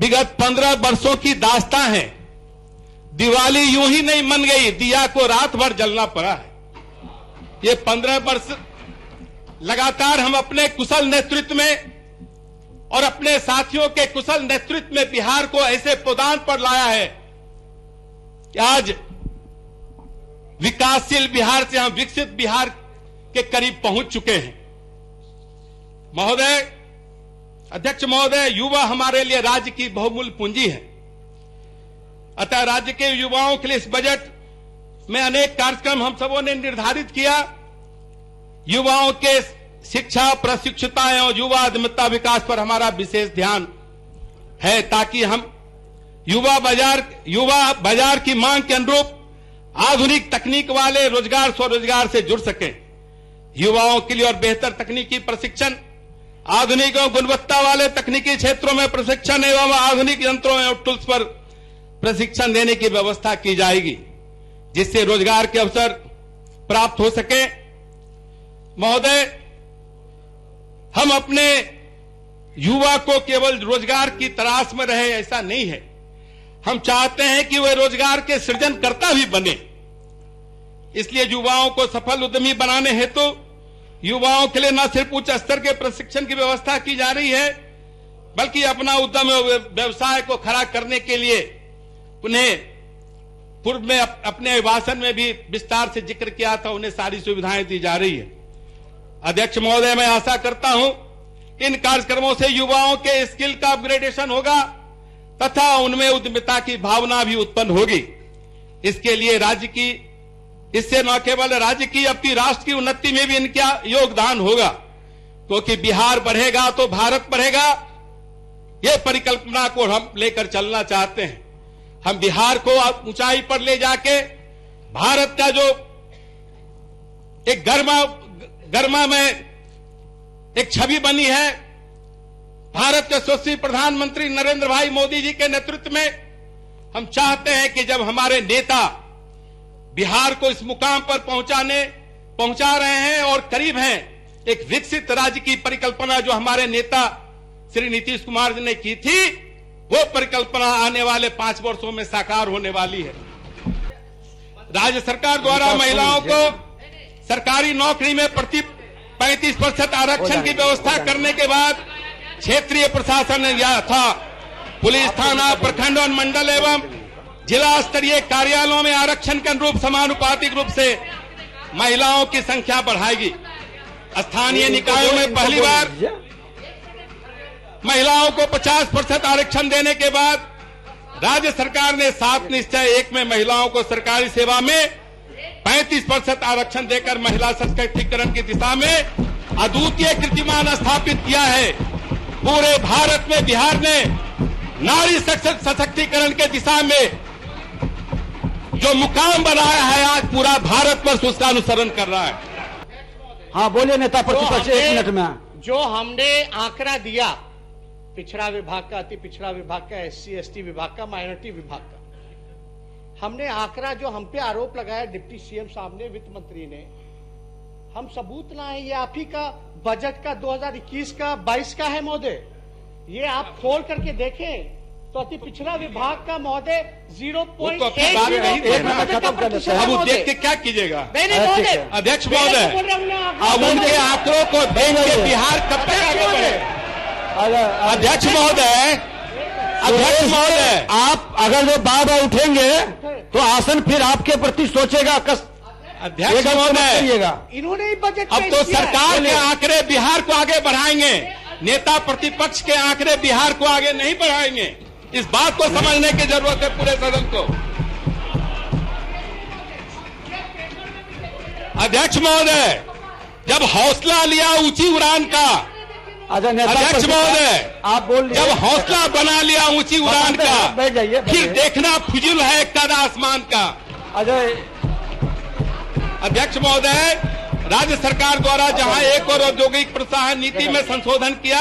विगत 15 वर्षों की दास्तां है। दिवाली यूं ही नहीं मन गई, दिया को रात भर जलना पड़ा है। ये 15 वर्ष लगातार हम अपने कुशल नेतृत्व में और अपने साथियों के कुशल नेतृत्व में बिहार को ऐसे पदान पर लाया है कि आज विकासशील बिहार से हम विकसित बिहार के करीब पहुंच चुके हैं। महोदय, अध्यक्ष महोदय, युवा हमारे लिए राज्य की बहुमूल्य पूंजी है। अतः राज्य के युवाओं के लिए इस बजट में अनेक कार्यक्रम हम सबों ने निर्धारित किया। युवाओं के शिक्षा, प्रशिक्षुता और युवा उद्यमिता विकास पर हमारा विशेष ध्यान है, ताकि हम युवा बाजार की मांग के अनुरूप आधुनिक तकनीक वाले रोजगार स्वरोजगार से जुड़ सकें। युवाओं के लिए और बेहतर तकनीकी प्रशिक्षण, आधुनिक और गुणवत्ता वाले तकनीकी क्षेत्रों में प्रशिक्षण एवं आधुनिक यंत्रों और टूल्स पर प्रशिक्षण देने की व्यवस्था की जाएगी, जिससे रोजगार के अवसर प्राप्त हो सके। महोदय, हम अपने युवा को केवल रोजगार की तलाश में रहे ऐसा नहीं है। हम चाहते हैं कि वे रोजगार के सृजनकर्ता भी बने। इसलिए युवाओं को सफल उद्यमी बनाने हेतु युवाओं के लिए न सिर्फ उच्च स्तर के प्रशिक्षण की व्यवस्था की जा रही है, बल्कि अपना उद्यम व्यवसाय को खड़ा करने के लिए उन्हें पूर्व में अपने भाषण में भी विस्तार से जिक्र किया था, उन्हें सारी सुविधाएं दी जा रही है। अध्यक्ष महोदय, मैं आशा करता हूं इन कार्यक्रमों से युवाओं के स्किल का अपग्रेडेशन होगा तथा उनमें उद्यमिता की भावना भी उत्पन्न होगी। इसके लिए इससे न केवल राज्य की अपितु राष्ट्र की उन्नति में भी इनका योगदान होगा, क्योंकि बिहार बढ़ेगा तो भारत बढ़ेगा। ये परिकल्पना को हम लेकर चलना चाहते हैं। हम बिहार को ऊंचाई पर ले जाके भारत का जो एक गर्मा में एक छवि बनी है, भारत के यशस्वी प्रधानमंत्री नरेंद्र भाई मोदी जी के नेतृत्व में, हम चाहते हैं कि जब हमारे नेता बिहार को इस मुकाम पर पहुंचा रहे हैं और करीब हैं, एक विकसित राज्य की परिकल्पना जो हमारे नेता श्री नीतीश कुमार जी ने की थी, वो परिकल्पना आने वाले 5 वर्षों में साकार होने वाली है। राज्य सरकार द्वारा महिलाओं को सरकारी नौकरी में प्रति 35% आरक्षण की व्यवस्था करने के बाद क्षेत्रीय प्रशासन यथा पुलिस थाना, प्रखंड और मंडल एवं जिला स्तरीय कार्यालयों में आरक्षण के अनुरूप समानुपातिक रूप से महिलाओं की संख्या बढ़ाएगी। स्थानीय निकायों में पहली बार महिलाओं को 50% आरक्षण देने के बाद राज्य सरकार ने 7 निश्चय 1 में महिलाओं को सरकारी सेवा में 35% आरक्षण देकर महिला सशक्तिकरण की दिशा में अद्वितीय कीर्तिमान स्थापित किया है। पूरे भारत में बिहार ने नारी सशक्तिकरण के दिशा में जो मुकाम बनाया है, आज पूरा भारतवर्ष उसका अनुसरण कर रहा है। हाँ बोलिए नेता प्रतिपक्ष, 1 मिनट में। जो हमने आंकड़ा दिया पिछड़ा विभाग का, अति पिछड़ा विभाग का, SC ST विभाग का, माइनॉरिटी विभाग का, हमने आंकड़ा जो हम पे आरोप लगाया डिप्टी CM साहब ने, वित्त मंत्री ने, हम सबूत लाए। ये आप ही का बजट का 2021 का 22 का है महोदय। ये आप खोल करके देखें तो अति पिछड़ा विभाग का महोदय 0.8 अब देख के क्या कीजिएगा अध्यक्ष महोदय? अब उनके आंकड़ों को देख के बिहार कब तक आगे बढ़े? अध्यक्ष महोदय, आप अगर जो बार उठेंगे तो आसन फिर आपके प्रति सोचेगा। अध्यक्ष महोदय, इन्होंने बजट अब तो सरकार के आंकड़े बिहार को आगे बढ़ाएंगे, नेता प्रतिपक्ष के आंकड़े बिहार को आगे नहीं बढ़ाएंगे। इस बात को समझने की जरूरत है पूरे सदन को। अध्यक्ष महोदय, जब हौसला लिया ऊंची उड़ान का, अध्यक्ष महोदय आप बोल, जब हौसला बना लिया ऊंची उड़ान का, फिर देखना फिजूल है कद आसमान का। अध्यक्ष महोदय, राज्य सरकार द्वारा जहां एक और औद्योगिक प्रोत्साहन नीति में संशोधन किया,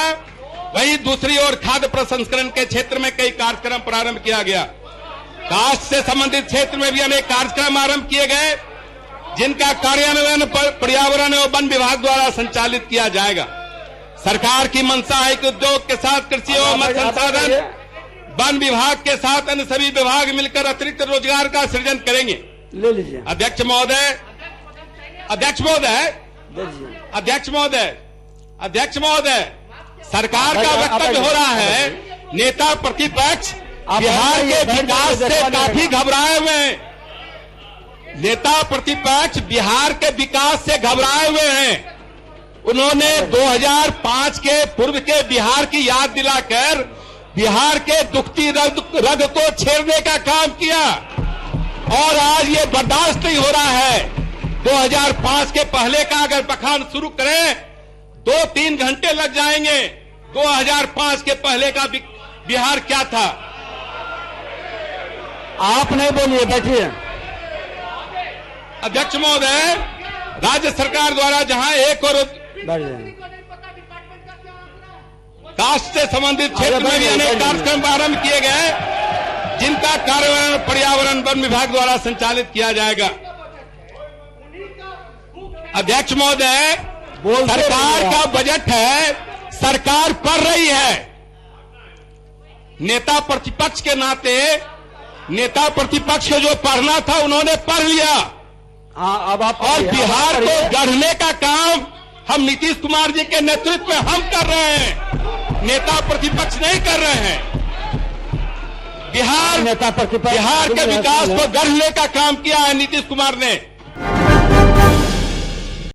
वहीं दूसरी ओर खाद्य प्रसंस्करण के क्षेत्र में कई कार्यक्रम प्रारंभ किया गया। कास्ट से संबंधित क्षेत्र में भी अनेक कार्यक्रम आरंभ किए गए, जिनका कार्यान्वयन पर्यावरण एवं वन विभाग द्वारा संचालित किया जाएगा। सरकार की मंशा है कि उद्योग के साथ कृषि एवं मत्स्य संसाधन, वन विभाग के साथ अन्य सभी विभाग मिलकर अतिरिक्त रोजगार का सृजन करेंगे। ले लीजिए। अध्यक्ष महोदय, अध्यक्ष महोदय, दे दीजिए। अध्यक्ष महोदय, अध्यक्ष महोदय, सरकार का वक्तव्य हो रहा है, नेता प्रतिपक्ष बिहार के विकास से काफी घबराए हुए हैं। नेता प्रतिपक्ष बिहार के विकास से घबराए हुए हैं। उन्होंने 2005 के पूर्व के बिहार की याद दिलाकर बिहार के दुखती रग को छेड़ने का काम किया और आज ये बर्दाश्त नहीं हो रहा है। 2005 के पहले का अगर बखान शुरू करें 2-3 घंटे लग जाएंगे। 2005 के पहले का बिहार क्या था? आप नहीं बोलिए, बैठिए। अध्यक्ष महोदय, राज्य सरकार द्वारा जहां एक और कास्ट से संबंधित क्षेत्र में भी अनेक कार्यक्रम आरंभ किए गए, जिनका कार्यान्वयन पर्यावरण वन विभाग द्वारा संचालित किया जाएगा। अध्यक्ष महोदय, सरकार का बजट है, सरकार पढ़ रही है। नेता प्रतिपक्ष के नाते नेता प्रतिपक्ष को जो पढ़ना था उन्होंने पढ़ लिया। अब आप और बिहार को गढ़ने का काम हम नीतीश कुमार जी के नेतृत्व में हम कर रहे हैं, नेता प्रतिपक्ष नहीं कर रहे हैं। बिहार नेता प्रतिपक्ष बिहार के विकास को गढ़ने का काम किया है नीतीश कुमार ने।